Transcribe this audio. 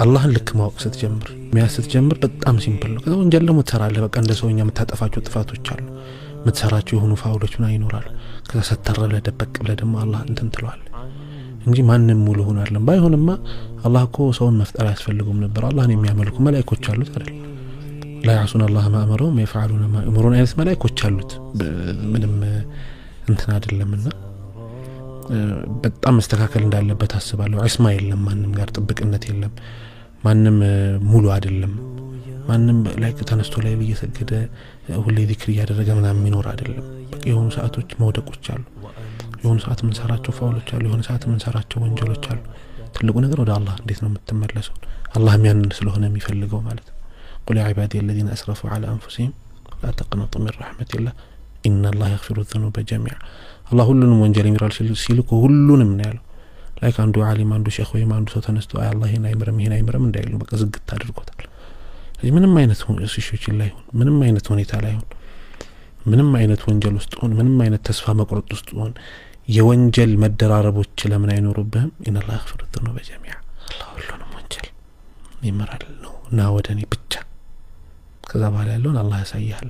አላህን ልክ ማወቅ ስትጀምር ስትጀምር በጣም ሲምፕል ነው። ከዛ ወንጀል ደግሞ ትሰራለህ። በቃ እንደ ሰውኛ የምታጠፋቸው ጥፋቶች አሉ፣ የምትሰራቸው የሆኑ ፋውሎች ምን ይኖራል። ከዛ ሰተረለ ደበቅ ብለህ ደግሞ አላህ እንትን ትለዋለህ እንጂ ማንንም ሙሉ ሆኖ አይደለም። ባይሆንማ አላህ እኮ ሰውን መፍጠር አያስፈልገውም ነበር። አላህን የሚያመልኩ መላእክቶች አሉት አይደል? ላ ያሱን አላህ ማእመረውም የፈዓሉነ ማ ይእመሩን አይነት መላእክቶች አሉት። ምንም እንትን አይደለምና በጣም መስተካከል እንዳለበት አስባለሁ። ዒስማ የለም፣ ማንንም ጋር ጥብቅነት የለም፣ ማንንም ሙሉ አይደለም። ማንንም ላይ ተነስቶ ላይ እየሰገደ ሁሌ ዚክር እያደረገ ምናምን የሚኖር አይደለም። በቃ የሆኑ ሰዓቶች መውደቆች አሉ፣ የሆኑ ሰዓት ምን ሰራቸው ፋውሎች አሉ፣ የሆኑ ሰዓት ምን ሰራቸው ወንጀሎች አሉ። ትልቁ ነገር ወደ አላህ እንዴት ነው የምትመለሰው? አላህ ያንን ስለሆነ የሚፈልገው ማለት ነው። ቁል ያ ዒባዲ الذين اسرفوا على انفسهم لا تقنطوا من رحمة الله ان الله يغفر الذنوب جميعا። አላህ ሁሉንም ወንጀል ይምራል ሲልኩ ሁሉንም ነው ያለው። ላይክ አንዱ ዓሊም አንዱ ሼኽ ወይ አንዱ ሰው ተነስቶ አይ አላህ ይሄን አይምርም እንዳይሉ በቃ ዝግት አድርጎታል። ምንም አይነት ሲሾች ላይ ሆነ ምንም አይነት ሁኔታ ላይ ሆነ ምንም አይነት ወንጀል ውስጥ ሆነ ምንም አይነት ተስፋ መቁረጥ ውስጥ ሆነ የወንጀል መደራረቦች ለምን አይኖርብህም? ኢነ አላህ يغفر الذنوب جميعا። አላህ ሁሉንም ወንጀል ይምራል ነው እና ወደኔ ብቻ ከዛ በኋላ ያለውን አላህ ያሳያል።